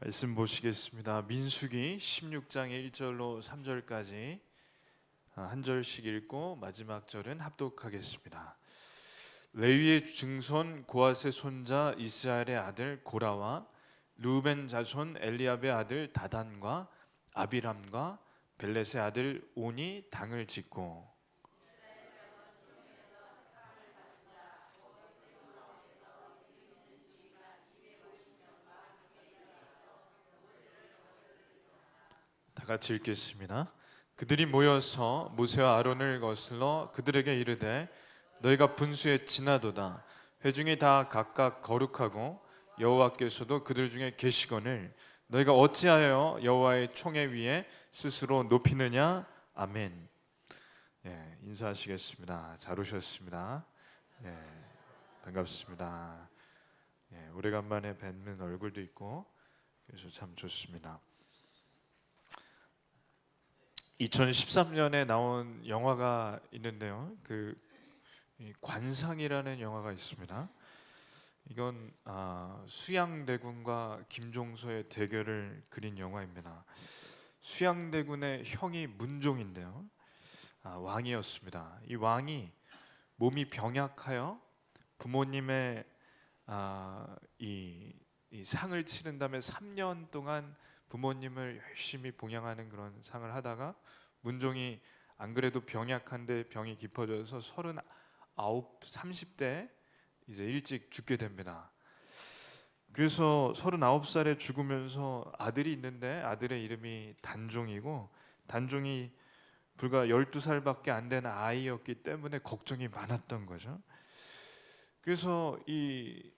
말씀 보시겠습니다. 민수기 16장 1절로 3절까지 한 절씩 읽고 마지막 절은 합독하겠습니다. 레위의 증손 고핫의 손자 이스라엘의 아들 고라와 르우벤 자손 엘리압의 아들 다단과 아비람과 벨렛의 아들 온이 당을 짓고 다 같이 읽겠습니다. 그들이 모여서 모세와 아론을 거슬러 그들에게 이르되 너희가 분수에 지나도다. 회중이 다 각각 거룩하고 여호와께서도 그들 중에 계시거늘 너희가 어찌하여 여호와의 총회 위에 스스로 높이느냐. 아멘. 인사하시겠습니다. 잘 오셨습니다. 반갑습니다. 오래간만에 뵙는 얼굴도 있고 그래서 참 좋습니다. 2013년에 나온 영화가 있는데요. 관상이라는 영화가 있습니다. 이건 수양대군과 김종서의 대결을 그린 영화입니다. 수양대군의 형이 문종인데요. 왕이었습니다. 이 왕이 몸이 병약하여 부모님의 이 상을 치른 다음에 3년 동안 부모님을 열심히 봉양하는 그런 상을 하다가 문종이 안 그래도 병약한데 병이 깊어져서 30대 이제 일찍 죽게 됩니다. 그래서 39살에 죽으면서 아들이 있는데 아들의 이름이 단종이고 단종이 불과 12살밖에 안 된 아이였기 때문에 걱정이 많았던 거죠. 그래서 이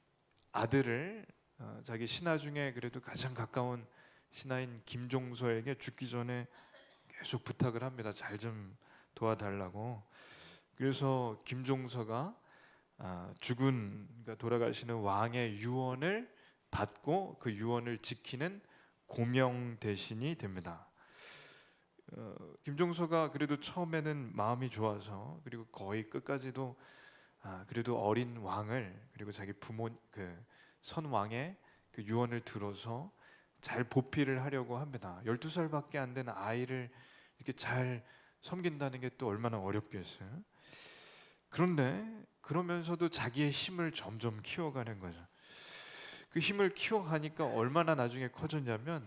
아들을 자기 신하 중에 그래도 가장 가까운 신하인 김종서에게 죽기 전에 계속 부탁을 합니다. 잘 좀 도와달라고. 그래서 김종서가 그러니까 돌아가시는 왕의 유언을 받고 그 유언을 지키는 고명 대신이 됩니다. 김종서가 그래도 처음에는 마음이 좋아서 그리고 거의 끝까지도 그래도 어린 왕을 그리고 자기 부모 선왕의 그 유언을 들어서 잘 보필을 하려고 합니다. 12살밖에 안 된 아이를 이렇게 잘 섬긴다는 게 또 얼마나 어렵겠어요. 그런데 그러면서도 자기의 힘을 점점 키워가는 거죠. 그 힘을 키워가니까 얼마나 나중에 커졌냐면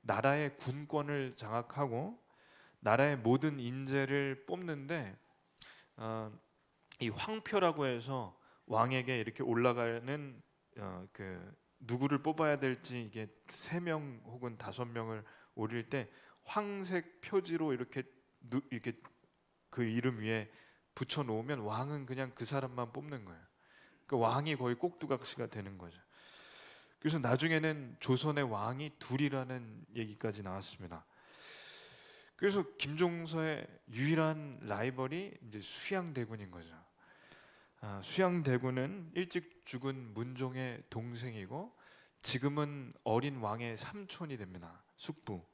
나라의 군권을 장악하고 나라의 모든 인재를 뽑는데 이 황표라고 해서 왕에게 이렇게 올라가는 누구를 뽑아야 될지 이게 3명 혹은 5명을 오릴 때 황색 표지로 이렇게 그 이름 위에 붙여 놓으면 왕은 그냥 그 사람만 뽑는 거예요. 그러니까 왕이 거의 꼭두각시가 되는 거죠. 그래서 나중에는 조선의 왕이 둘이라는 얘기까지 나왔습니다. 그래서 김종서의 유일한 라이벌이 이제 수양대군인 거죠. 수양대군은 일찍 죽은 문종의 동생이고 지금은 어린 왕의 삼촌이 됩니다. 숙부.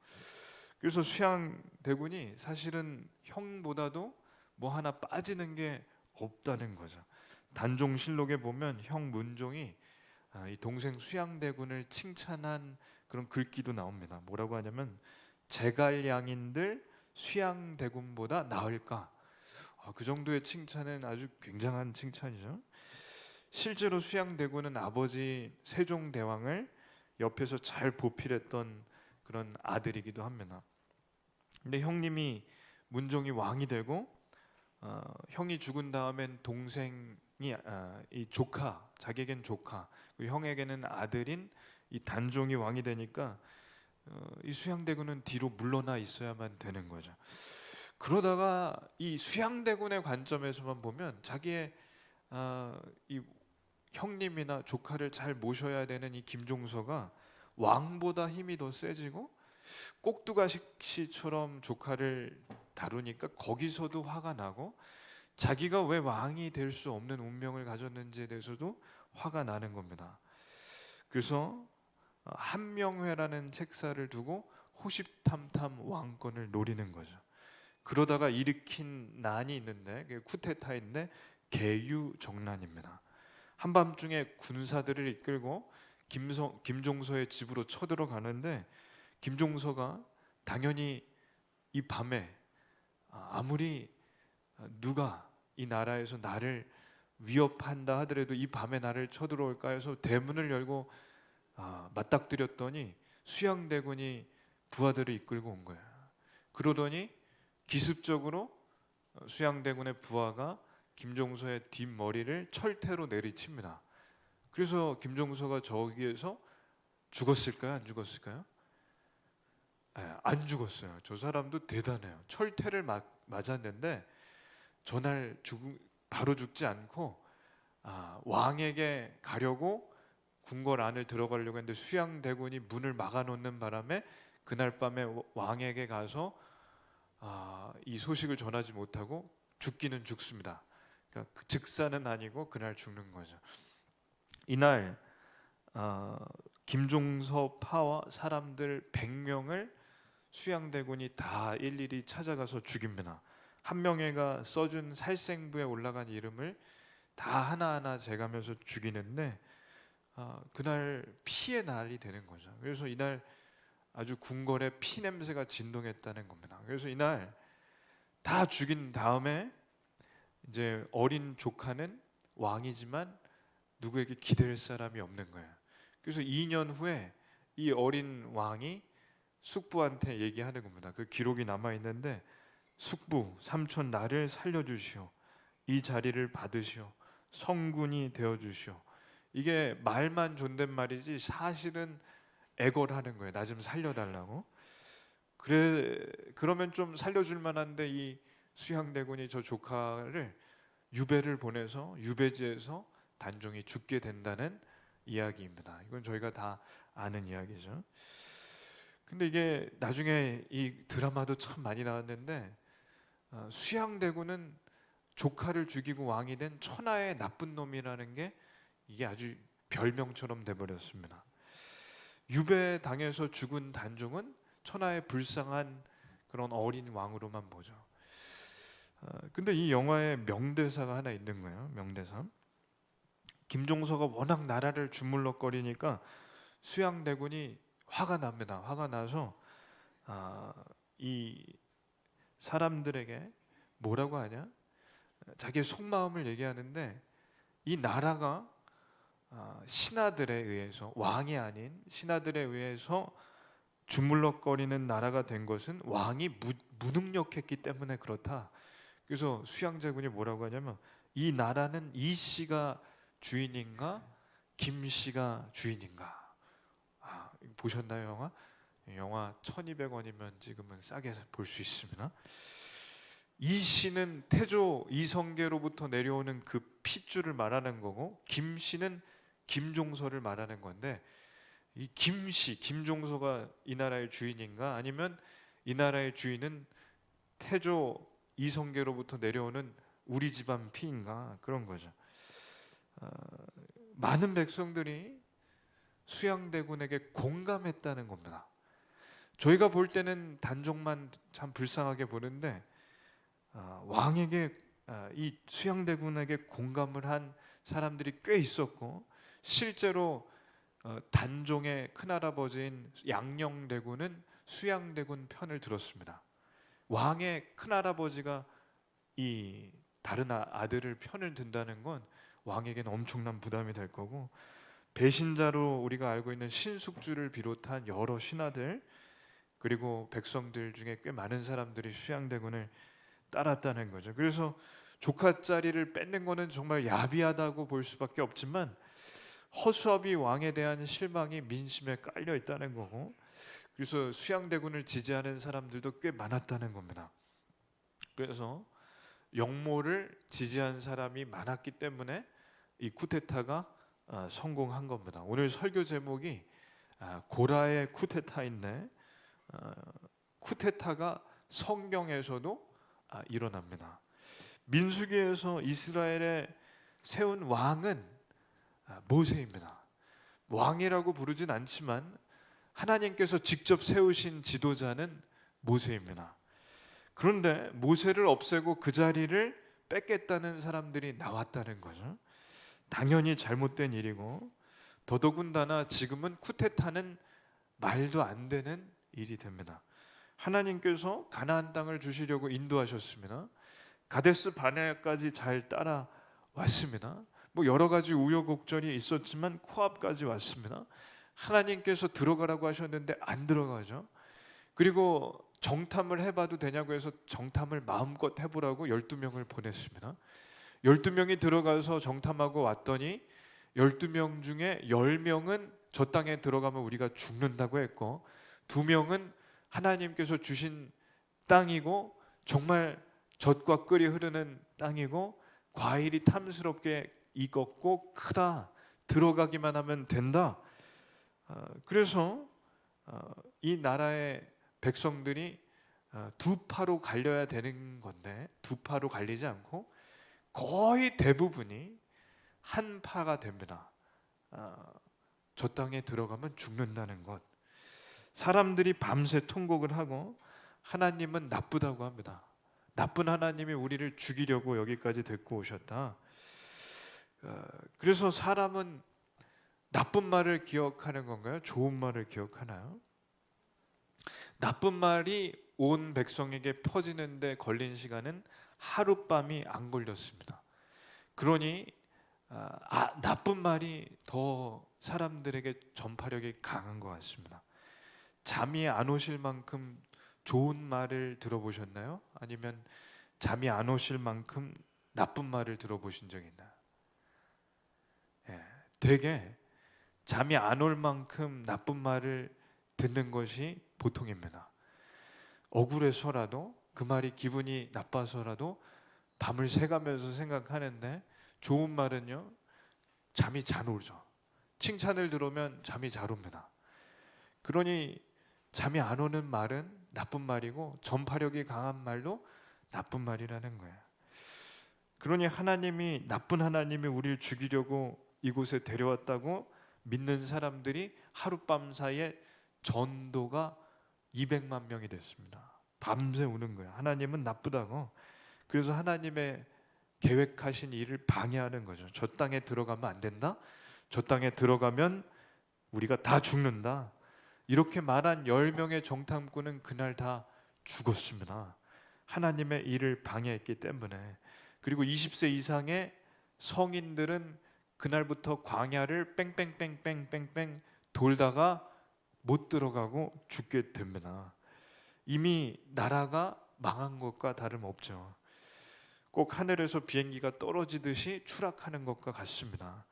그래서 수양대군이 사실은 형보다도 뭐 하나 빠지는 게 없다는 거죠. 단종실록에 보면 형 문종이 이 동생 수양대군을 칭찬한 그런 글귀도 나옵니다. 뭐라고 하냐면 제갈량인들 수양대군보다 나을까? 그 정도의 칭찬은 아주 굉장한 칭찬이죠. 실제로 수양대군은 아버지 세종대왕을 옆에서 잘 보필했던 그런 아들이기도 합니다. 근데 형님이 문종이 왕이 되고 형이 죽은 다음엔 동생이 이 조카, 자기에겐 조카, 그 형에게는 아들인 이 단종이 왕이 되니까 이 수양대군은 뒤로 물러나 있어야만 되는 거죠. 그러다가 이 수양대군의 관점에서만 보면 자기의 이 형님이나 조카를 잘 모셔야 되는 이 김종서가 왕보다 힘이 더 세지고 꼭두가시처럼 조카를 다루니까 거기서도 화가 나고 자기가 왜 왕이 될 수 없는 운명을 가졌는지에 대해서도 화가 나는 겁니다. 그래서 한명회라는 책사를 두고 호십탐탐 왕권을 노리는 거죠. 그러다가 일으킨 난이 있는데 그게 쿠데타인데 계유정난입니다. 한밤중에 군사들을 이끌고 김종서의 집으로 쳐들어가는데 김종서가 당연히 이 밤에 아무리 누가 이 나라에서 나를 위협한다 하더라도 이 밤에 나를 쳐들어올까 해서 대문을 열고 맞닥뜨렸더니 수양대군이 부하들을 이끌고 온 거예요. 그러더니 기습적으로 수양대군의 부하가 김종서의 뒷머리를 철퇴로 내리칩니다. 그래서 김종서가 저기에서 죽었을까요? 안 죽었을까요? 안 죽었어요. 저 사람도 대단해요. 철퇴를 맞았는데 전날 바로 죽지 않고 왕에게 가려고 궁궐 안을 들어가려고 했는데 수양대군이 문을 막아놓는 바람에 그날 밤에 왕에게 가서 이 소식을 전하지 못하고 죽기는 죽습니다. 그러니까 즉사는 아니고 그날 죽는 거죠. 이날 김종서 파와 사람들 100명을 수양대군이 다 일일이 찾아가서 죽입니다. 한 명애가 써준 살생부에 올라간 이름을 다 하나하나 재가면서 죽이는데 그날 피의 날이 되는 거죠. 그래서 이날 아주 궁궐에 피 냄새가 진동했다는 겁니다. 그래서 이날 다 죽인 다음에 이제 어린 조카는 왕이지만 누구에게 기댈 사람이 없는 거예요. 그래서 2년 후에 이 어린 왕이 숙부한테 얘기하는 겁니다. 그 기록이 남아 있는데 숙부 삼촌 나를 살려주시오. 이 자리를 받으시오. 성군이 되어주시오. 이게 말만 존댓말이지 사실은 애걸하는 거예요. 나 좀 살려달라고. 그러면 좀 살려줄 만한데 이 수양대군이 저 조카를 유배를 보내서 유배지에서 단종이 죽게 된다는 이야기입니다. 이건 저희가 다 아는 이야기죠. 근데 이게 나중에 이 드라마도 참 많이 나왔는데 수양대군은 조카를 죽이고 왕이 된 천하의 나쁜 놈이라는 게 이게 아주 별명처럼 돼버렸습니다. 유배 당해서 죽은 단종은 천하의 불쌍한 그런 어린 왕으로만 보죠. 근데 이 영화에 명대사가 하나 있는 거예요. 명대사. 김종서가 워낙 나라를 주물럭거리니까 수양대군이 화가 납니다. 화가 나서 이 사람들에게 뭐라고 하냐? 자기의 속마음을 얘기하는데 이 나라가 신하들에 의해서 왕이 아닌 신하들에 의해서 주물럭거리는 나라가 된 것은 왕이 무능력했기 때문에 그렇다. 그래서 수양대군이 뭐라고 하냐면 이 나라는 이 씨가 주인인가 김 씨가 주인인가. 보셨나요 영화? 영화 1200원이면 지금은 싸게 볼 수 있습니다. 이 씨는 태조 이성계로부터 내려오는 그 핏줄을 말하는 거고 김 씨는 김종서를 말하는 건데 이 김씨, 김종서가 이 나라의 주인인가 아니면 이 나라의 주인은 태조 이성계로부터 내려오는 우리 집안 피인가 그런 거죠. 많은 백성들이 수양대군에게 공감했다는 겁니다. 저희가 볼 때는 단종만 참 불쌍하게 보는데 왕에게 이 수양대군에게 공감을 한 사람들이 꽤 있었고 실제로 단종의 큰할아버지인 양녕대군은 수양대군 편을 들었습니다. 왕의 큰할아버지가 이 다른 아들을 편을 든다는 건 왕에게는 엄청난 부담이 될 거고 배신자로 우리가 알고 있는 신숙주를 비롯한 여러 신하들 그리고 백성들 중에 꽤 많은 사람들이 수양대군을 따랐다는 거죠. 그래서 조카 자리를 뺏는 거는 정말 야비하다고 볼 수밖에 없지만 허수아비 왕에 대한 실망이 민심에 깔려 있다는 거고 그래서 수양대군을 지지하는 사람들도 꽤 많았다는 겁니다. 그래서 영모를 지지한 사람이 많았기 때문에 이 쿠데타가 성공한 겁니다. 오늘 설교 제목이 고라의 쿠데타인데 쿠데타가 성경에서도 일어납니다. 민수기에서 이스라엘에 세운 왕은 모세입니다. 왕이라고 부르진 않지만 하나님께서 직접 세우신 지도자는 모세입니다. 그런데 모세를 없애고 그 자리를 뺏겠다는 사람들이 나왔다는 거죠. 당연히 잘못된 일이고 더더군다나 지금은 쿠데타는 말도 안 되는 일이 됩니다. 하나님께서 가나안 땅을 주시려고 인도하셨습니다. 가데스 바네아까지 잘 따라왔습니다. 뭐 여러 가지 우여곡절이 있었지만 코앞까지 왔습니다. 하나님께서 들어가라고 하셨는데 안 들어가죠. 그리고 정탐을 해봐도 되냐고 해서 정탐을 마음껏 해보라고 12명을 보냈습니다. 12명이 들어가서 정탐하고 왔더니 12명 중에 10명은 저 땅에 들어가면 우리가 죽는다고 했고, 2명은 하나님께서 주신 땅이고 정말 젖과 꿀이 흐르는 땅이고 과일이 탐스럽게 익었고 크다, 들어가기만 하면 된다. 그래서 이 나라의 백성들이 두 파로 갈려야 되는 건데 두 파로 갈리지 않고 거의 대부분이 한 파가 됩니다. 저 땅에 들어가면 죽는다는 것. 사람들이 밤새 통곡을 하고 하나님은 나쁘다고 합니다. 나쁜 하나님이 우리를 죽이려고 여기까지 데리고 오셨다. 그래서 사람은 나쁜 말을 기억하는 건가요? 좋은 말을 기억하나요? 나쁜 말이 온 백성에게 퍼지는데 걸린 시간은 하룻밤이 안 걸렸습니다. 그러니 나쁜 말이 더 사람들에게 전파력이 강한 것 같습니다. 잠이 안 오실 만큼 좋은 말을 들어보셨나요? 아니면 잠이 안 오실 만큼 나쁜 말을 들어보신 적이 있나요? 되게 잠이 안 올 만큼 나쁜 말을 듣는 것이 보통입니다. 억울해서라도 그 말이 기분이 나빠서라도 밤을 새가면서 생각하는데, 좋은 말은요 잠이 잘 오죠. 칭찬을 들으면 잠이 잘 옵니다. 그러니 잠이 안 오는 말은 나쁜 말이고 전파력이 강한 말도 나쁜 말이라는 거예요. 그러니 하나님이, 나쁜 하나님이 우리를 죽이려고 이곳에 데려왔다고 믿는 사람들이 하룻밤 사이에 전도가 200만 명이 됐습니다. 밤새 우는 거예요. 하나님은 나쁘다고. 그래서 하나님의 계획하신 일을 방해하는 거죠. 저 땅에 들어가면 안 된다. 저 땅에 들어가면 우리가 다 죽는다. 이렇게 말한 10명의 정탐꾼은 그날 다 죽었습니다. 하나님의 일을 방해했기 때문에. 그리고 20세 이상의 성인들은 그날부터 광야를 뺑뺑뺑뺑뺑뺑 돌다가 못 들어가고 죽게 됩니다. 이미 나라가 망한 것과 다름없죠. 꼭 하늘에서 비행기가 떨어지듯이 추락하는 것과 같습니다.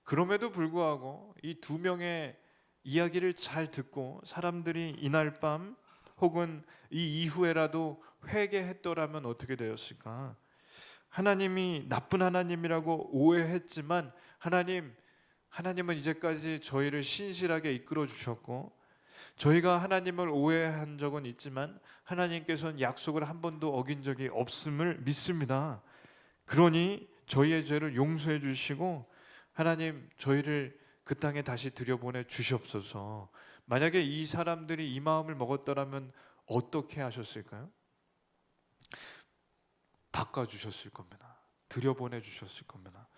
그럼에도 불구하고 이 두 명의 이야기를 잘 듣고 사람들이 이날 밤 혹은 이 이후에라도 회개했더라면 어떻게 되었을까? 하나님이 나쁜 하나님이라고 오해했지만 하나님은 이제까지 저희를 신실하게 이끌어 주셨고, 저희가 하나님을 오해한 적은 있지만 하나님께서는 약속을 한 번도 어긴 적이 없음을 믿습니다. 그러니 저희의 죄를 용서해 주시고 하나님, 저희를 그 땅에 다시 들여보내 주시옵소서. 만약에 이 사람들이 이 마음을 먹었더라면 어떻게 하셨을까요? 바꿔주셨을 겁니다. 들여보내 주셨을 겁니다.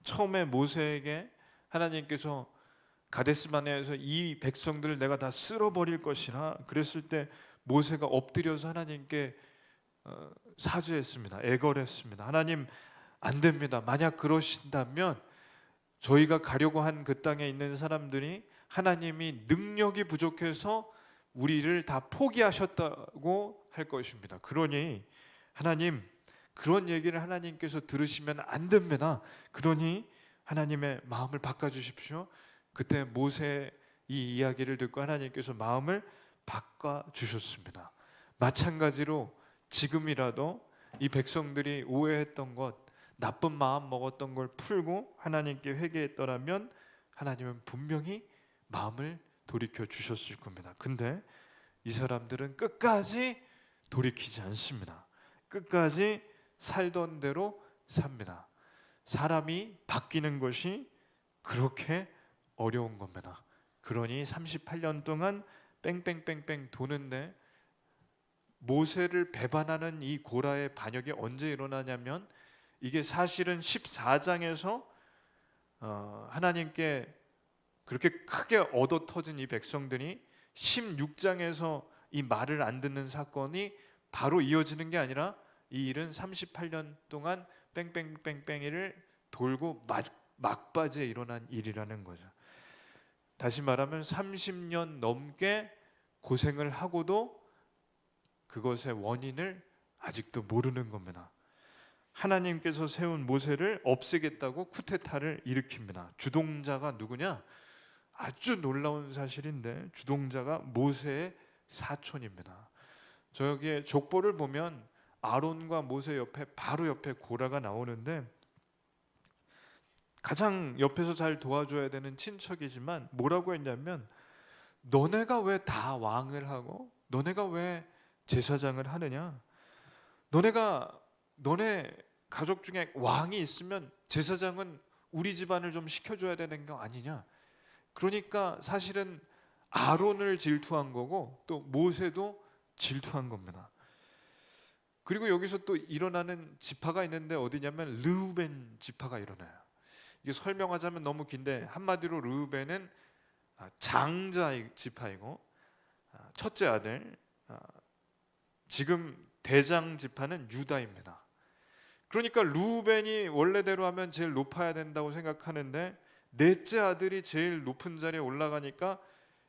처음에 모세에게 하나님께서 가데스바네아에서 이 백성들을 내가 다 쓸어버릴 것이라 그랬을 때 모세가 엎드려서 하나님께 사죄했습니다. 애걸했습니다. 하나님, 안 됩니다. 만약 그러신다면 저희가 가려고 한 그 땅에 있는 사람들이 하나님이 능력이 부족해서 우리를 다 포기하셨다고 할 것입니다. 그러니 하나님, 그런 얘기를 하나님께서 들으시면 안 됩니다. 그러니 하나님의 마음을 바꿔주십시오. 그때 모세 이 이야기를 듣고 하나님께서 마음을 바꿔주셨습니다. 마찬가지로 지금이라도 이 백성들이 오해했던 것, 나쁜 마음 먹었던 걸 풀고 하나님께 회개했더라면 하나님은 분명히 마음을 돌이켜 주셨을 겁니다. 근데 이 사람들은 끝까지 돌이키지 않습니다. 끝까지 살던 대로 삽니다. 사람이 바뀌는 것이 그렇게 어려운 겁니다. 그러니 38년 동안 뺑뺑뺑뺑 도는데 모세를 배반하는 이 고라의 반역이 언제 일어나냐면, 이게 사실은 14장에서 하나님께 그렇게 크게 얻어 터진 이 백성들이 16장에서 이 말을 안 듣는 사건이 바로 이어지는 게 아니라 이 일은 38년 동안 뺑뺑뺑뺑이를 돌고 막바지에 일어난 일이라는 거죠. 다시 말하면 30년 넘게 고생을 하고도 그것의 원인을 아직도 모르는 겁니다. 하나님께서 세운 모세를 없애겠다고 쿠데타를 일으킵니다. 주동자가 누구냐? 아주 놀라운 사실인데 주동자가 모세의 사촌입니다. 저기에 족보를 보면 아론과 모세 옆에 바로 옆에 고라가 나오는데 가장 옆에서 잘 도와줘야 되는 친척이지만 뭐라고 했냐면 너네가 왜 다 왕을 하고 너네가 왜 제사장을 하느냐? 너네 가족 중에 왕이 있으면 제사장은 우리 집안을 좀 시켜줘야 되는 거 아니냐? 그러니까 사실은 아론을 질투한 거고 또 모세도 질투한 겁니다. 그리고 여기서 또 일어나는 지파가 있는데 어디냐면 르우벤 지파가 일어나요. 이게 설명하자면 너무 긴데 한마디로 르우벤은 장자 지파이고 첫째 아들, 지금 대장 지파는 유다입니다. 그러니까 르우벤이 원래대로 하면 제일 높아야 된다고 생각하는데 넷째 아들이 제일 높은 자리에 올라가니까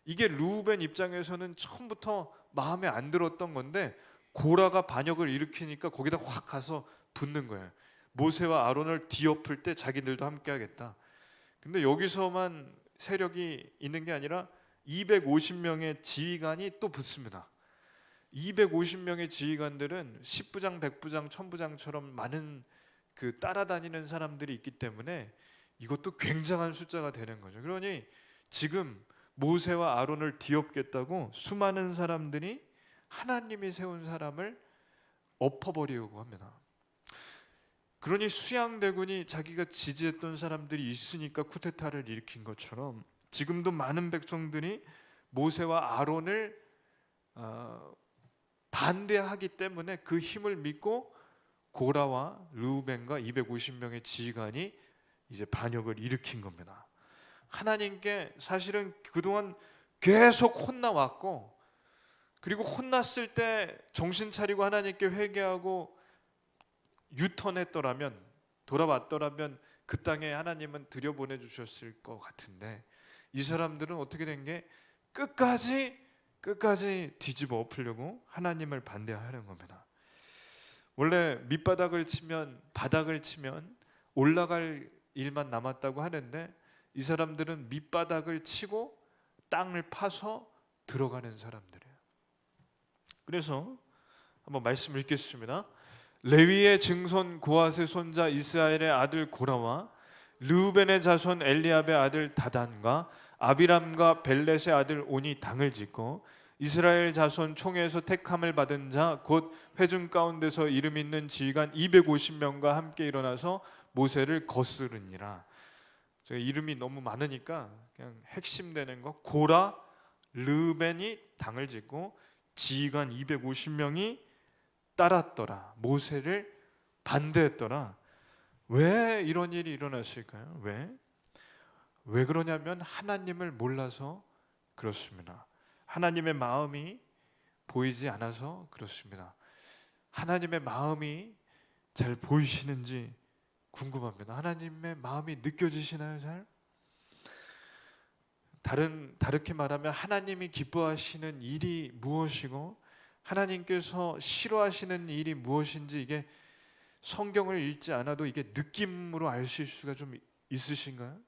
이게 르우벤 입장에서는 처음부터 마음에 안 들었던 건데 고라가 반역을 일으키니까 거기다 확 가서 붙는 거예요. 모세와 아론을 뒤엎을 때 자기들도 함께 하겠다. 근데 여기서만 세력이 있는 게 아니라 250명의 지휘관이 또 붙습니다. 250명의 지휘관들은 10부장, 100부장, 1000부장처럼 많은 그 따라다니는 사람들이 있기 때문에 이것도 굉장한 숫자가 되는 거죠. 그러니 지금 모세와 아론을 뒤엎겠다고 수많은 사람들이 하나님이 세운 사람을 엎어버리려고 합니다. 그러니 수양대군이 자기가 지지했던 사람들이 있으니까 쿠데타를 일으킨 것처럼 지금도 많은 백성들이 모세와 아론을 반대하기 때문에 그 힘을 믿고 고라와 르우벤과 250명의 지휘관이 이제 반역을 일으킨 겁니다. 하나님께 사실은 그동안 계속 혼나왔고 그리고 혼났을 때 정신 차리고 하나님께 회개하고 유턴했더라면 돌아왔더라면 그 땅에 하나님은 들여보내 주셨을 것 같은데 이 사람들은 어떻게 된 게 끝까지 뒤집어 엎으려고 하나님을 반대하는 겁니다. 원래 밑바닥을 치면 바닥을 치면 올라갈 일만 남았다고 하는데 이 사람들은 밑바닥을 치고 땅을 파서 들어가는 사람들이에요. 그래서 한번 말씀을 읽겠습니다. 레위의 증손 고핫의 손자 이스라엘의 아들 고라와 르우벤의 자손 엘리압의 아들 다단과 아비람과 벨렛의 아들 온이 당을 짓고 이스라엘 자손 총회에서 택함을 받은 자 곧 회중 가운데서 이름 있는 지휘관 250명과 함께 일어나서 모세를 거스르니라. 제가 이름이 너무 많으니까 그냥 핵심되는 거 고라, 르벤이 당을 짓고 지휘관 250명이 따랐더라. 모세를 반대했더라. 왜 이런 일이 일어났을까요? 왜 그러냐면 하나님을 몰라서 그렇습니다. 하나님의 마음이 보이지 않아서 그렇습니다. 하나님의 마음이 잘 보이시는지 궁금합니다. 하나님의 마음이 느껴지시나요? 잘? 다르게 말하면 하나님이 기뻐하시는 일이 무엇이고 하나님께서 싫어하시는 일이 무엇인지 이게 성경을 읽지 않아도 이게 느낌으로 아실 수가 좀 있으신가요?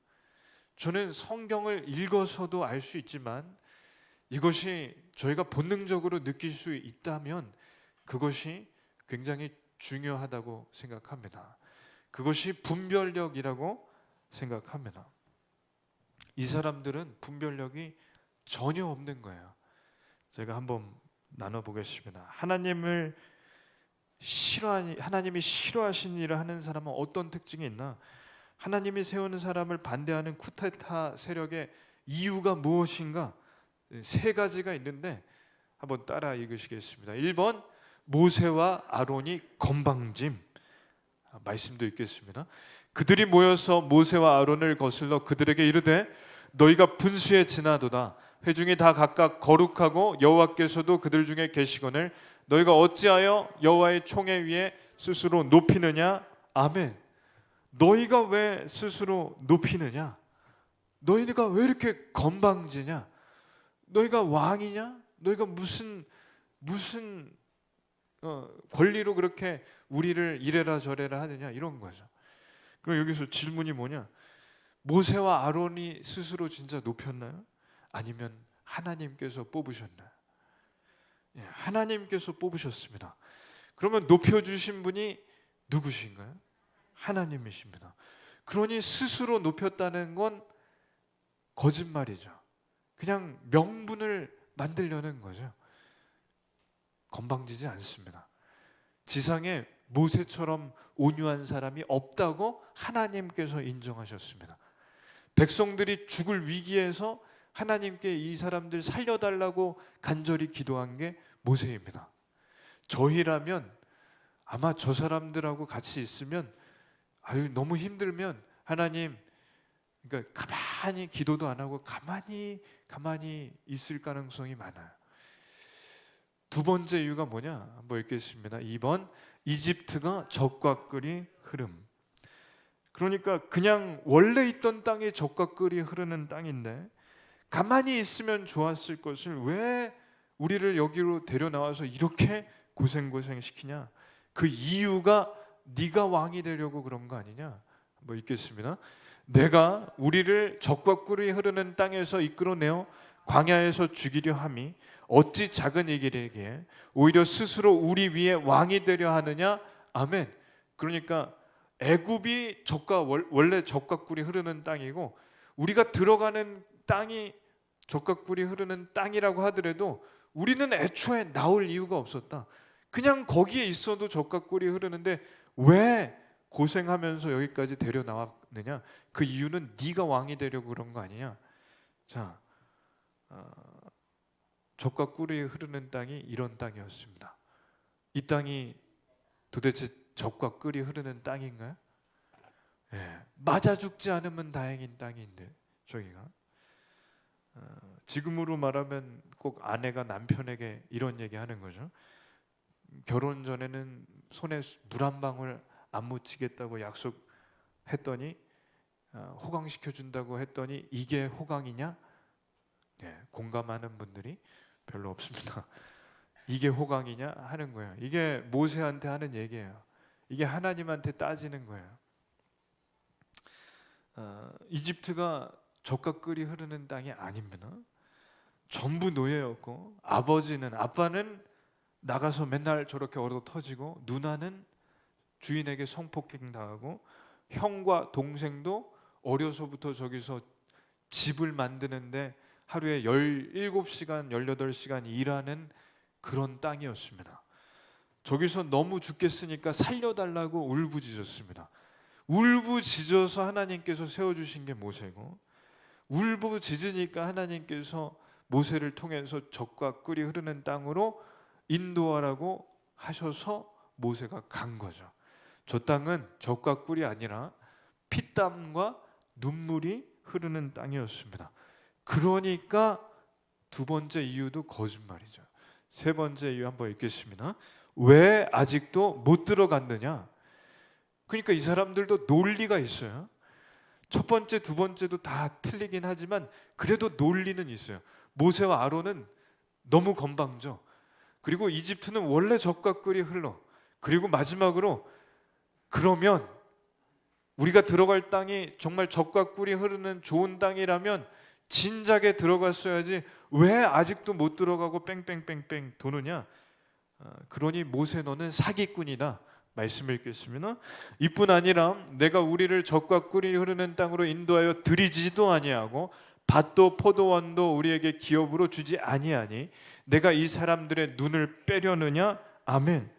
저는 성경을 읽어서도 알 수 있지만 이것이 저희가 본능적으로 느낄 수 있다면 그것이 굉장히 중요하다고 생각합니다. 그것이 분별력이라고 생각합니다. 이 사람들은 분별력이 전혀 없는 거예요. 제가 한번 나눠보겠습니다. 하나님이 싫어하시는 일을 하는 사람은 어떤 특징이 있나? 하나님이 세우는 사람을 반대하는 쿠데타 세력의 이유가 무엇인가? 세 가지가 있는데 한번 따라 읽으시겠습니다. 1번 모세와 아론이 건방짐. 말씀도 읽겠습니다. 그들이 모여서 모세와 아론을 거슬러 그들에게 이르되 너희가 분수에 지나도다. 회중이 다 각각 거룩하고 여호와께서도 그들 중에 계시거늘 너희가 어찌하여 여호와의 총회 위에 스스로 높이느냐? 아멘. 너희가 왜 스스로 높이느냐? 너희가 왜 이렇게 건방지냐? 너희가 왕이냐? 너희가 무슨 권리로 그렇게 우리를 이래라 저래라 하느냐? 이런 거죠. 그럼 여기서 질문이 뭐냐? 모세와 아론이 스스로 진짜 높였나요? 아니면 하나님께서 뽑으셨나요? 예, 하나님께서 뽑으셨습니다. 그러면 높여주신 분이 누구신가요? 하나님이십니다. 그러니 스스로 높였다는 건 거짓말이죠. 그냥 명분을 만들려는 거죠. 건방지지 않습니다. 지상에 모세처럼 온유한 사람이 없다고 하나님께서 인정하셨습니다. 백성들이 죽을 위기에서 하나님께 이 사람들 살려달라고 간절히 기도한 게 모세입니다. 저희라면 아마 저 사람들하고 같이 있으면 너무 힘들면 하나님, 그러니까 가만히 기도도 안 하고 가만히 있을 가능성이 많아요. 두 번째 이유가 뭐냐? 한번 읽겠습니다. 2번, 이집트가 적과 꿀이 흐름. 그러니까 그냥 원래 있던 땅이 적과 꿀이 흐르는 땅인데 가만히 있으면 좋았을 것을 왜 우리를 여기로 데려나와서 이렇게 고생 시키냐? 그 이유가 네가 왕이 되려고 그런 거 아니냐? 한번 읽겠습니다. 내가 우리를 적과 꿀이 흐르는 땅에서 이끌어내어 광야에서 죽이려 함이 어찌 작은 이들에게 오히려 스스로 우리 위에 왕이 되려 하느냐? 아멘. 그러니까 애굽이 원래 적과 꿀이 흐르는 땅이고 우리가 들어가는 땅이 적과 꿀이 흐르는 땅이라고 하더라도 우리는 애초에 나올 이유가 없었다. 그냥 거기에 있어도 적과 꿀이 흐르는데 왜 고생하면서 여기까지 데려 나왔느냐? 그 이유는 네가 왕이 되려고 그런 거 아니냐? 자, 적과 꿀이 흐르는 땅이 이런 땅이었습니다. 이 땅이 도대체 적과 꿀이 흐르는 땅인가요? 예, 맞아 죽지 않으면 다행인 땅인데 저기가 지금으로 말하면 꼭 아내가 남편에게 이런 얘기하는 거죠. 결혼 전에는 손에 물 한 방울 안 묻히겠다고 약속했더니 호강시켜 준다고 했더니 이게 호강이냐? 예, 공감하는 분들이 별로 없습니다. 이게 호강이냐 하는 거예요. 이게 모세한테 하는 얘기예요. 이게 하나님한테 따지는 거예요. 이집트가 적과 꿀이 흐르는 땅이 아닙니다. 전부 노예였고 아빠는 나가서 맨날 저렇게 얼어 터지고 누나는 주인에게 성폭행 당하고 형과 동생도 어려서부터 저기서 집을 만드는데 하루에 17시간, 18시간 일하는 그런 땅이었습니다. 저기서 너무 죽겠으니까 살려달라고 울부짖었습니다. 울부짖어서 하나님께서 세워주신 게 모세고 울부짖으니까 하나님께서 모세를 통해서 적과 꿀이 흐르는 땅으로 인도하라고 하셔서 모세가 간 거죠. 저 땅은 적과 꿀이 아니라 피땀과 눈물이 흐르는 땅이었습니다. 그러니까 두 번째 이유도 거짓말이죠. 세 번째 이유 한번 읽겠습니다. 왜 아직도 못 들어갔느냐? 그러니까 이 사람들도 논리가 있어요. 첫 번째, 두 번째도 다 틀리긴 하지만 그래도 논리는 있어요. 모세와 아론은 너무 건방져. 그리고 이집트는 원래 적과 꿀이 흘러. 그리고 마지막으로 그러면 우리가 들어갈 땅이 정말 적과 꿀이 흐르는 좋은 땅이라면 진작에 들어갔어야지 왜 아직도 못 들어가고 뺑뺑뺑뺑 도느냐? 그러니 모세 너는 사기꾼이다. 말씀을 읽겠습니다. 이뿐 아니라 내가 우리를 적과 꿀이 흐르는 땅으로 인도하여 들이지도 아니하고 밭도 포도원도 우리에게 기업으로 주지 아니하니 내가 이 사람들의 눈을 빼려느냐? 아멘.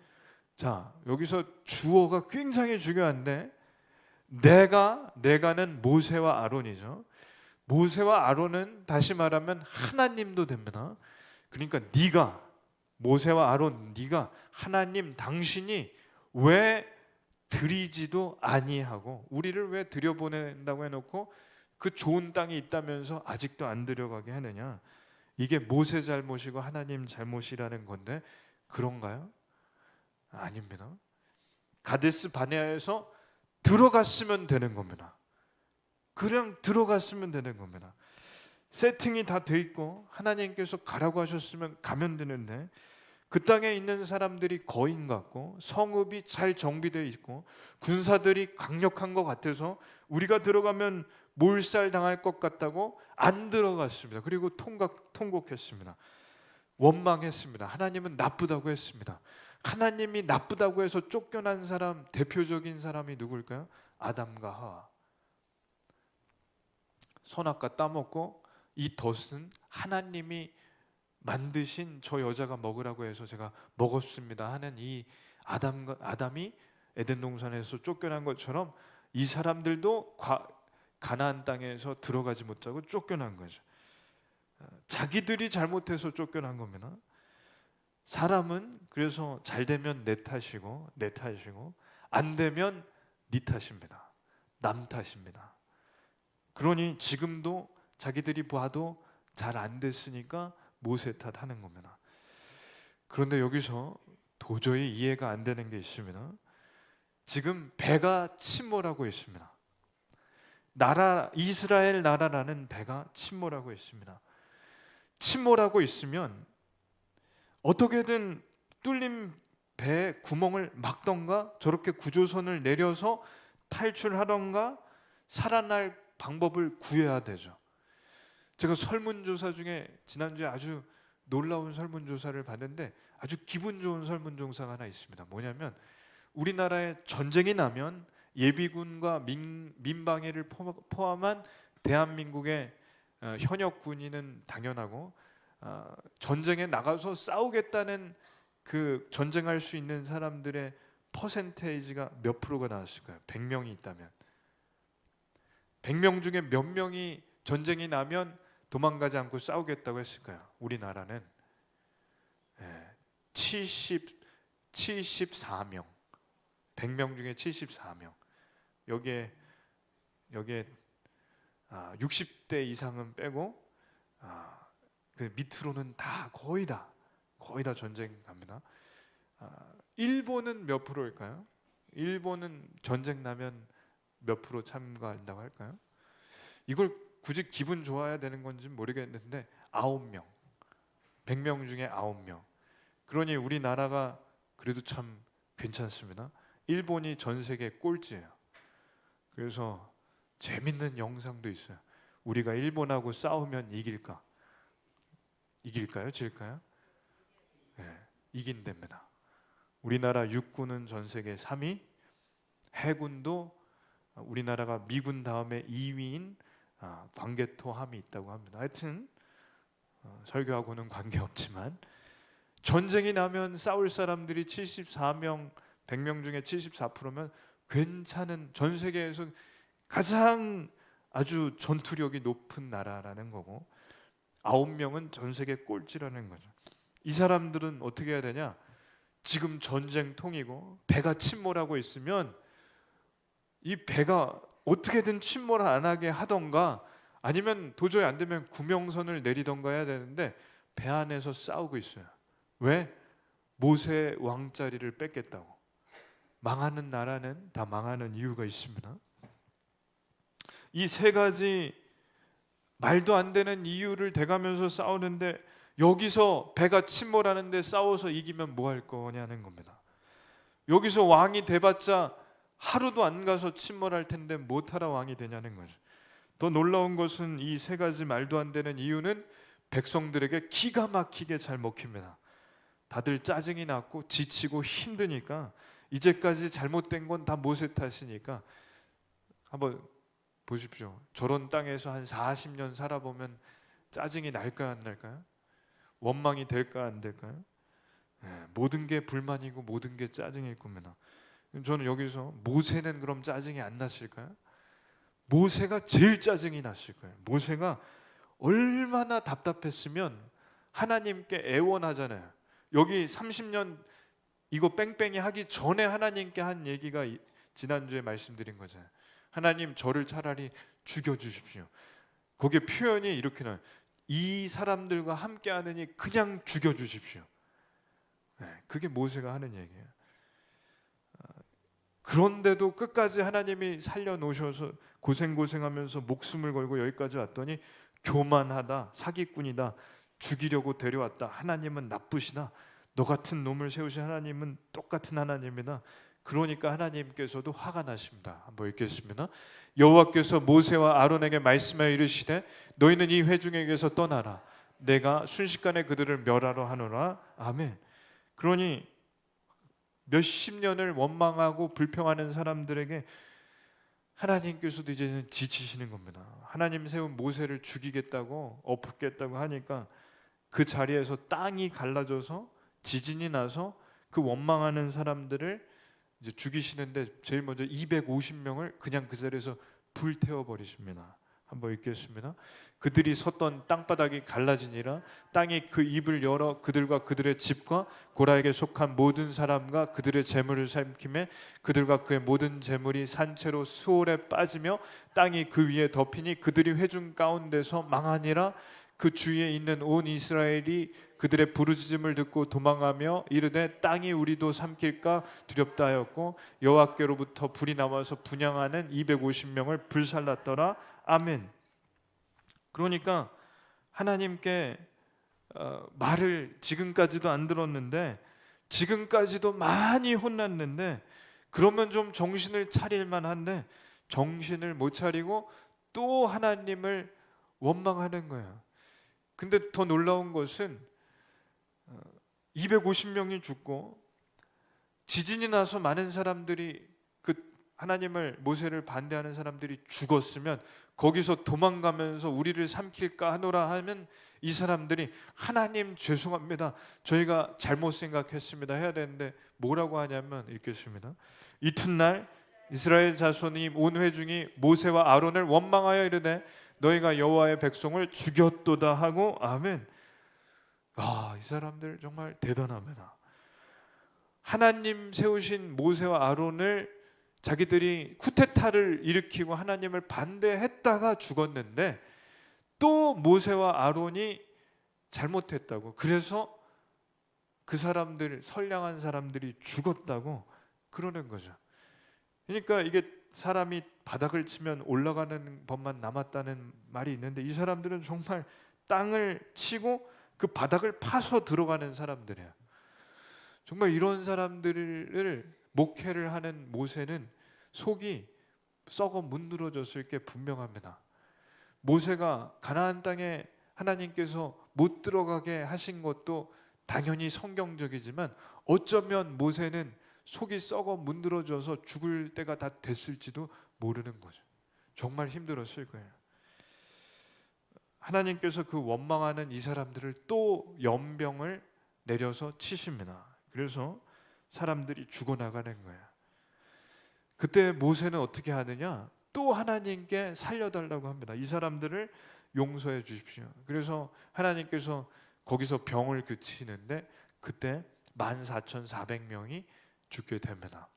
자, 여기서 주어가 굉장히 중요한데 내가는 모세와 아론이죠. 모세와 아론은 다시 말하면 하나님도 됩니다. 그러니까 네가 모세와 아론, 네가 하나님 당신이 왜 들이지도 아니하고 우리를 왜 들여보낸다고 해놓고 그 좋은 땅이 있다면서 아직도 안 들어가게 하느냐? 이게 모세 잘못이고 하나님 잘못이라는 건데 그런가요? 아닙니다. 가데스 바네아에서 들어갔으면 되는 겁니다. 그냥 들어갔으면 되는 겁니다. 세팅이 다 돼 있고 하나님께서 가라고 하셨으면 가면 되는데 그 땅에 있는 사람들이 거인 같고 성읍이 잘 정비되어 있고 군사들이 강력한 것 같아서 우리가 들어가면 몰살 당할 것 같다고 안 들어갔습니다. 그리고 통곡했습니다. 원망했습니다. 하나님은 나쁘다고 했습니다. 하나님이 나쁘다고 해서 쫓겨난 사람, 대표적인 사람이 누굴까요? 아담과 하와. 선악과 따먹고 이 덫은 하나님이 만드신 저 여자가 먹으라고 해서 제가 먹었습니다 하는 이 아담이 에덴 동산에서 쫓겨난 것처럼 이 사람들도 가나안 땅에서 들어가지 못하고 쫓겨난 거죠. 자기들이 잘못해서 쫓겨난 겁니다. 사람은 그래서 잘 되면 내 탓이고 안 되면 네 탓입니다. 남 탓입니다. 그러니 지금도 자기들이 봐도 잘 안 됐으니까 모세 탓하는 겁니다. 그런데 여기서 도저히 이해가 안 되는 게 있습니다. 지금 배가 침몰하고 있습니다. 이스라엘 나라라는 배가 침몰하고 있습니다. 침몰하고 있으면 어떻게든 뚫린 배에 구멍을 막던가 저렇게 구조선을 내려서 탈출하던가 살아날 방법을 구해야 되죠. 제가 설문조사 중에 지난주에 아주 놀라운 설문조사를 봤는데 아주 기분 좋은 설문조사가 하나 있습니다. 뭐냐면 우리나라에 전쟁이 나면 예비군과 민방위를 포함한 대한민국의 현역 군인은 당연하고 전쟁에 나가서 싸우겠다는 그 전쟁할 수 있는 사람들의 퍼센테이지가 몇 프로가 나왔을까요? 100명이 있다면 100명 중에 몇 명이 전쟁이 나면 도망가지 않고 싸우겠다고 했을까요? 우리나라는 74명 100명 중에 74명 여기에 60대 이상은 빼고 그 밑으로는 다 거의 다 전쟁 갑니다. 일본은 몇 프로일까요? 일본은 전쟁 나면 몇 프로 참가한다고 할까요? 이걸 굳이 기분 좋아야 되는 건지 모르겠는데 9명 100명 중에 9명 그러니 우리나라가 그래도 참 괜찮습니다. 일본이 전 세계 꼴찌예요. 그래서 재밌는 영상도 있어요. 우리가 일본하고 싸우면 이길까요? 질까요? 네, 이긴답니다. 우리나라 육군은 전 세계 3위, 해군도 우리나라가 미군 다음에 2위인 광개토함이 있다고 합니다. 하여튼 설교하고는 관계없지만 전쟁이 나면 싸울 사람들이 74명, 100명 중에 74%면 괜찮은 전 세계에서 가장 아주 전투력이 높은 나라라는 거고 9명은 전 세계 꼴찌라는 거죠. 이 사람들은 어떻게 해야 되냐? 지금 전쟁통이고 배가 침몰하고 있으면 이 배가 어떻게든 침몰 안 하게 하던가 아니면 도저히 안 되면 구명선을 내리던가 해야 되는데 배 안에서 싸우고 있어요. 왜? 모세 왕자리를 뺏겠다고. 망하는 나라는 다 망하는 이유가 있습니다. 이 세 가지 말도 안 되는 이유를 대가면서 싸우는데 여기서 배가 침몰하는데 싸워서 이기면 뭐 할 거냐는 겁니다. 여기서 왕이 돼봤자 하루도 안 가서 침몰할 텐데 못하라 왕이 되냐는 거죠. 더 놀라운 것은 이 세 가지 말도 안 되는 이유는 백성들에게 기가 막히게 잘 먹힙니다. 다들 짜증이 났고 지치고 힘드니까 이제까지 잘못된 건 다 모세 탓이니까 한번 보십시오. 저런 땅에서 한 40년 살아보면 짜증이 날까요 안 날까요? 원망이 될까 안 될까요? 모든 게 불만이고 모든 게 짜증일 겁니다. 저는 여기서 모세는 그럼 짜증이 안 났을까요? 모세가 제일 짜증이 났을 거예요. 모세가 얼마나 답답했으면 하나님께 애원하잖아요. 여기 30년 이거 뺑뺑이 하기 전에 하나님께 한 얘기가 지난주에 말씀드린 거잖아요. 하나님 저를 차라리 죽여주십시오. 거기에 표현이 이렇게 나와요. 이 사람들과 함께 하느니 그냥 죽여주십시오. 그게 모세가 하는 얘기예요. 그런데도 끝까지 하나님이 살려놓으셔서 고생하면서 목숨을 걸고 여기까지 왔더니 교만하다, 사기꾼이다, 죽이려고 데려왔다, 하나님은 나쁘시다, 너 같은 놈을 세우신 하나님은 똑같은 하나님이다. 그러니까 하나님께서도 화가 나십니다. 한번 읽겠습니다. 여호와께서 모세와 아론에게 말씀하여 이르시되 너희는 이 회중에게서 떠나라. 내가 순식간에 그들을 멸하러 하노라. 아멘. 그러니 몇십 년을 원망하고 불평하는 사람들에게 하나님께서도 이제는 지치시는 겁니다. 하나님 세운 모세를 죽이겠다고 엎겠다고 하니까 그 자리에서 땅이 갈라져서 지진이 나서 그 원망하는 사람들을 이제 죽이시는데 제일 먼저 250명을 그냥 그 자리에서 불태워 버리십니다. 한번 읽겠습니다. 그들이 섰던 땅바닥이 갈라지니라. 땅이 그 입을 열어 그들과 그들의 집과 고라에게 속한 모든 사람과 그들의 재물을 삼키매 그들과 그의 모든 재물이 산채로 수월에 빠지며 땅이 그 위에 덮이니 그들이 회중 가운데서 망하니라. 그 주위에 있는 온 이스라엘이 그들의 부르짖음을 듣고 도망하며 이르되 땅이 우리도 삼킬까 두렵다 하였고 여호와께로부터 불이 나와서 분향하는 250명을 불살랐더라. 아멘. 그러니까 하나님께 말을 지금까지도 안 들었는데, 지금까지도 많이 혼났는데, 그러면 좀 정신을 차릴 만한데 정신을 못 차리고 또 하나님을 원망하는 거예요. 근데 더 놀라운 것은 250명이 죽고 지진이 나서 많은 사람들이 그 하나님을, 모세를 반대하는 사람들이 죽었으면 거기서 도망가면서 우리를 삼킬까 하노라 하면 이 사람들이 하나님 죄송합니다, 저희가 잘못 생각했습니다 해야 되는데 뭐라고 하냐면 읽겠습니다. 이튿날 이스라엘 자손이 온 회중이 모세와 아론을 원망하여 이르되 너희가 여호와의 백성을 죽였도다 하고. 아멘. 이 사람들 정말 대단합니다. 하나님 세우신 모세와 아론을 자기들이 쿠데타를 일으키고 하나님을 반대했다가 죽었는데 또 모세와 아론이 잘못했다고, 그래서 그 사람들, 선량한 사람들이 죽었다고 그러는 거죠. 그러니까 이게 사람이 바닥을 치면 올라가는 법만 남았다는 말이 있는데 이 사람들은 정말 땅을 치고 그 바닥을 파서 들어가는 사람들이에요. 정말 이런 사람들을 목회를 하는 모세는 속이 썩어 문드러졌을 게 분명합니다. 모세가 가나안 땅에 하나님께서 못 들어가게 하신 것도 당연히 성경적이지만 어쩌면 모세는 속이 썩어 문드러져서 죽을 때가 다 됐을지도 모르는 거죠. 정말 힘들었을 거예요. 하나님께서 그 원망하는 이 사람들을 또 연병을 내려서 치십니다. 그래서 사람들이 죽어나가는 거예요. 그때 모세는 어떻게 하느냐? 또 하나님께 살려달라고 합니다. 이 사람들을 용서해 주십시오. 그래서 하나님께서 거기서 병을 그치는데 그때 14,400명이 죽게 됩니다.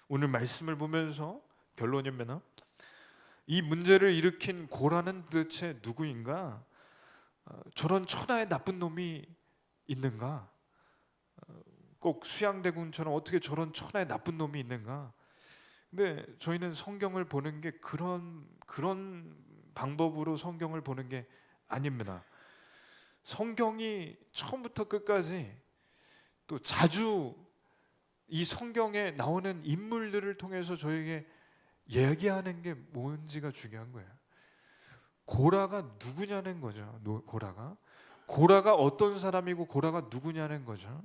오늘 말씀을 보면서 결론입니다. 이 문제를 일으킨 고라는 도대체 누구인가? 저런 천하의 나쁜 놈이 있는가? 꼭 수양대군처럼 어떻게 저런 천하의 나쁜 놈이 있는가? 근데 저희는 성경을 보는 게 그런 방법으로 성경을 보는 게 아닙니다. 성경이 처음부터 끝까지 또 자주 이 성경에 나오는 인물들을 통해서 저에게 얘기하는 게 뭔지가 중요한 거예요. 고라가 누구냐는 거죠. 고라가 어떤 사람이고 고라가 누구냐는 거죠.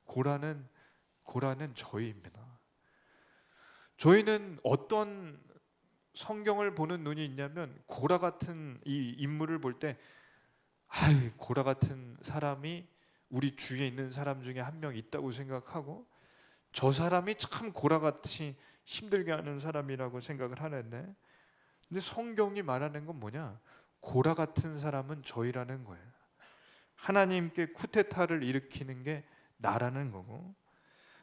고라는 저희입니다. 저희는 어떤 성경을 보는 눈이 있냐면 고라 같은 이 인물을 볼 때 고라 같은 사람이 우리 주위에 있는 사람 중에 한 명 있다고 생각하고 저 사람이 참 고라같이 힘들게 하는 사람이라고 생각을 하는데, 근데 성경이 말하는 건 뭐냐? 고라 같은 사람은 저희라는 거예요. 하나님께 쿠데타를 일으키는 게 나라는 거고,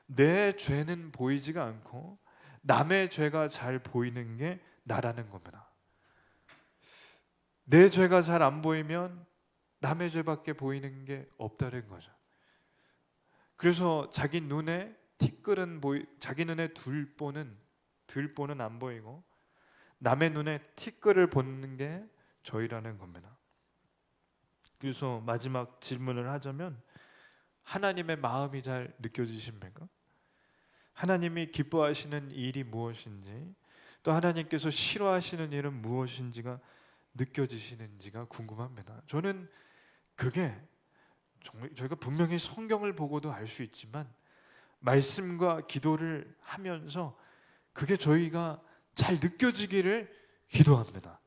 내 죄는 보이지가 않고 남의 죄가 잘 보이는 게 나라는 겁니다. 내 죄가 잘 안 보이면 남의 죄밖에 보이는 게 없다는 거죠. 그래서 자기 눈에 자기 눈에 들보는 안 보이고 남의 눈에 티끌을 보는 게 저희라는 겁니다. 그래서 마지막 질문을 하자면, 하나님의 마음이 잘 느껴지십니까? 하나님이 기뻐하시는 일이 무엇인지, 또 하나님께서 싫어하시는 일은 무엇인지가 느껴지시는지가 궁금합니다. 저는 그게 정말 저희가 분명히 성경을 보고도 알 수 있지만 말씀과 기도를 하면서 그게 저희가 잘 느껴지기를 기도합니다.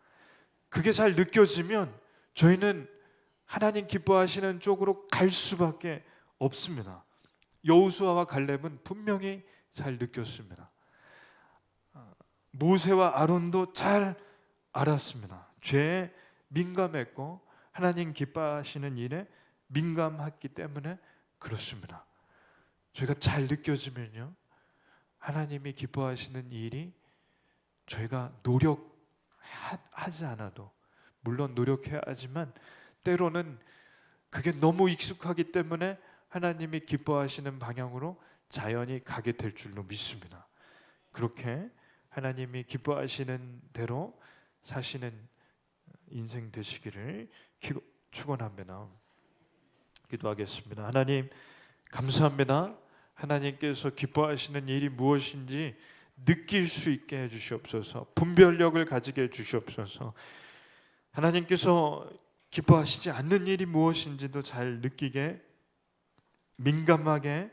그게 잘 느껴지면 저희는 하나님 기뻐하시는 쪽으로 갈 수밖에 없습니다. 여호수아와 갈렙은 분명히 잘 느꼈습니다. 모세와 아론도 잘 알았습니다. 죄에 민감했고 하나님 기뻐하시는 일에 민감했기 때문에 그렇습니다. 저희가 잘 느껴지면요, 하나님이 기뻐하시는 일이 저희가 노력하지 않아도, 물론 노력해야 하지만 때로는 그게 너무 익숙하기 때문에 하나님이 기뻐하시는 방향으로 자연히 가게 될 줄로 믿습니다. 그렇게 하나님이 기뻐하시는 대로 사시는 인생 되시기를 축원합니다. 기도하겠습니다. 하나님 감사합니다. 하나님께서 기뻐하시는 일이 무엇인지 느낄 수 있게 해주시옵소서. 분별력을 가지게 해주시옵소서. 하나님께서 기뻐하시지 않는 일이 무엇인지도 잘 느끼게, 민감하게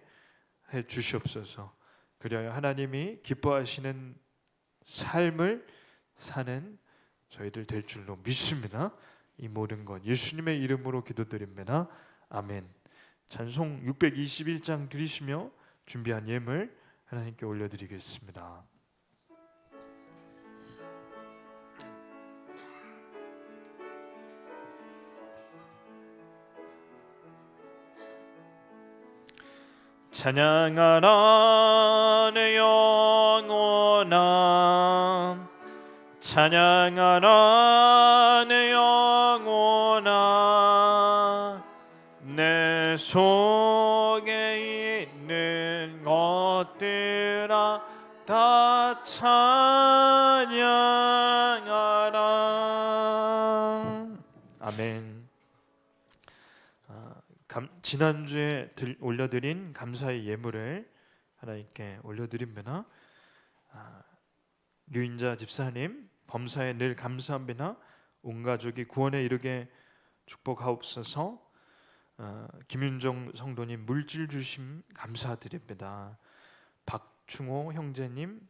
해주시옵소서. 그래야 하나님이 기뻐하시는 삶을 사는 저희들 될 줄로 믿습니다. 이 모든 것 예수님의 이름으로 기도드립니다. 아멘. 찬송 621장 드리시며 준비한 예물 하나님께 올려드리겠습니다. 찬양하라 내 영혼아, 찬양하라 내 영혼아, 내 속에 있는 것들아 다 찬양하라. 아멘. 지난주에 올려드린 감사의 예물을 하나님께 올려드립니다. 류인자 집사님, 범사에 늘 감사합니다. 온 가족이 구원에 이르게 축복하옵소서. 김윤정 성도님, 물질 주심 감사드립니다. 박충호 형제님,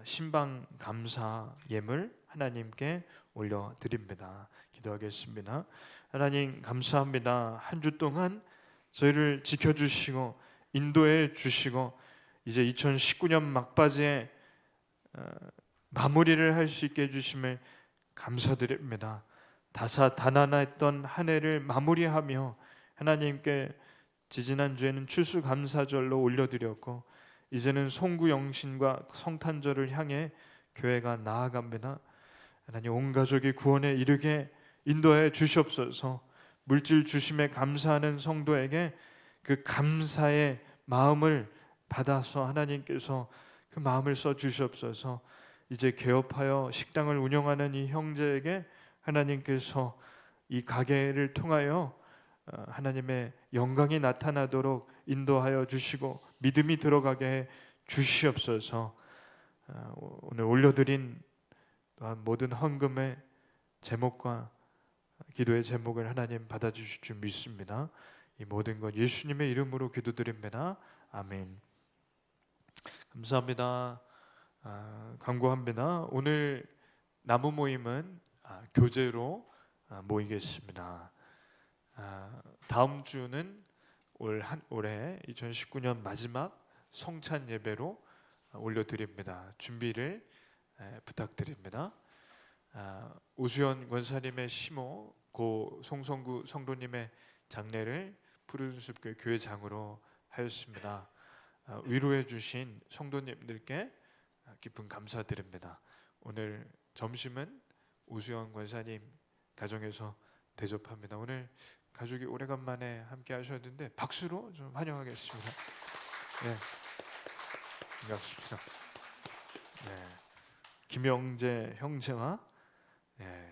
신방 감사 예물 하나님께 올려드립니다. 기도하겠습니다. 하나님 감사합니다. 한 주 동안 저희를 지켜주시고 인도해 주시고 이제 2019년 막바지에 마무리를 할 수 있게 해주심을 감사드립니다. 다사다난했던 한 해를 마무리하며 하나님께 지지난주에는 추수감사절로 올려드렸고 이제는 송구영신과 성탄절을 향해 교회가 나아갑니다. 하나님 온 가족이 구원에 이르게 인도해 주시옵소서. 물질 주심에 감사하는 성도에게 그 감사의 마음을 받아서 하나님께서 그 마음을 써 주시옵소서. 이제 개업하여 식당을 운영하는 이 형제에게 하나님께서 이 가게를 통하여 하나님의 영광이 나타나도록 인도하여 주시고 믿음이 들어가게 해 주시옵소서. 오늘 올려드린 모든 헌금의 제목과 기도의 제목을 하나님 받아주실 줄 믿습니다. 이 모든 것 예수님의 이름으로 기도드립니다. 아멘. 감사합니다. 광고합니다. 오늘 나무 모임은 교제로 모이겠습니다. 다음 주는 올해 2019년 마지막 성찬 예배로 올려드립니다. 준비를 부탁드립니다. 오수연 권사님의 시모, 고 송성구 성도님의 장례를 푸른숲교회 교회장으로 하였습니다. 위로해 주신 성도님들께 깊은 감사드립니다. 오늘 점심은 우수영 권사님 가정에서 대접합니다. 오늘 가족이 오래간만에 함께 하셨는데 박수로 좀 환영하겠습니다. 네, 반갑습니다. 네, 김영재 형제와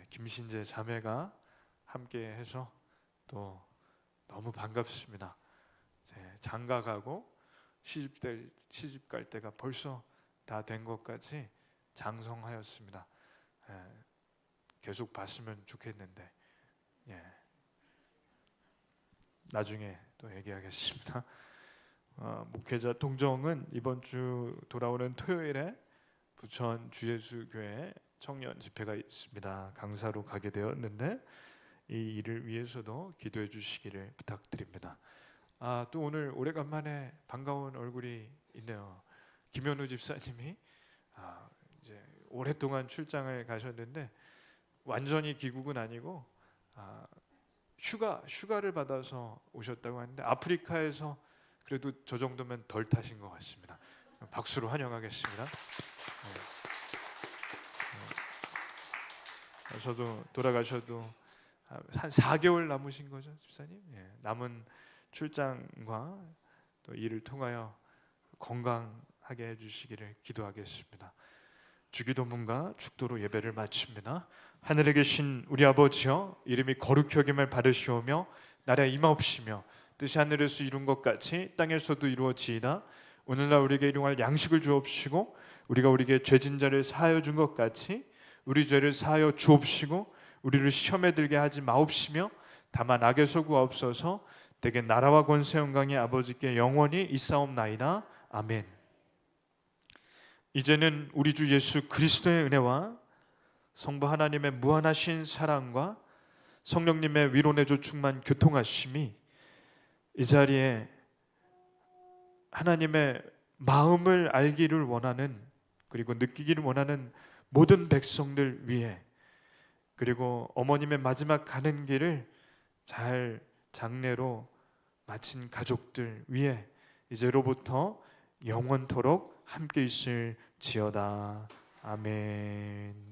김신재 자매가 함께해서 또 너무 반갑습니다. 장가 가고 시집 갈 때가 벌써 다 된 것까지 장성하였습니다. 계속 봤으면 좋겠는데 나중에 또 얘기하겠습니다. 목회자 동정은 이번 주 돌아오는 토요일에 부천 주예수교회 청년 집회가 있습니다. 강사로 가게 되었는데 이 일을 위해서도 기도해 주시기를 부탁드립니다. 또 오늘 오래간만에 반가운 얼굴이 있네요. 김현우 집사님이 이제 오랫동안 출장을 가셨는데 완전히 귀국은 아니고 휴가를 받아서 오셨다고 하는데 아프리카에서 그래도 저 정도면 덜 타신 것 같습니다. 박수로 환영하겠습니다. 저도 돌아가셔도 한 4개월 남으신 거죠, 집사님? 남은 출장과 또 일을 통하여 건강하게 해주시기를 기도하겠습니다. 주기도문과 축도로 예배를 마칩니다. 하늘에 계신 우리 아버지여, 이름이 거룩히 여김을 받으시오며 나라에 임하옵시며 뜻이 하늘에서 이룬 것 같이 땅에서도 이루어지이다. 오늘날 우리에게 일용할 양식을 주옵시고 우리가 우리에게 죄진 자를 사하여 준 것 같이 우리 죄를 사하여 주옵시고 우리를 시험에 들게 하지 마옵시며 다만 악에서 구하옵소서. 대개 나라와 권세 영광이 아버지께 영원히 있사옵나이다. 아멘. 이제는 우리 주 예수 그리스도의 은혜와 성부 하나님의 무한하신 사랑과 성령님의 위로내조 충만 교통하심이 이 자리에 하나님의 마음을 알기를 원하는 그리고 느끼기를 원하는 모든 백성들 위해, 그리고 어머님의 마지막 가는 길을 잘 장례로 마친 가족들 위해 이제로부터 영원토록 함께 있을지어다. 아멘.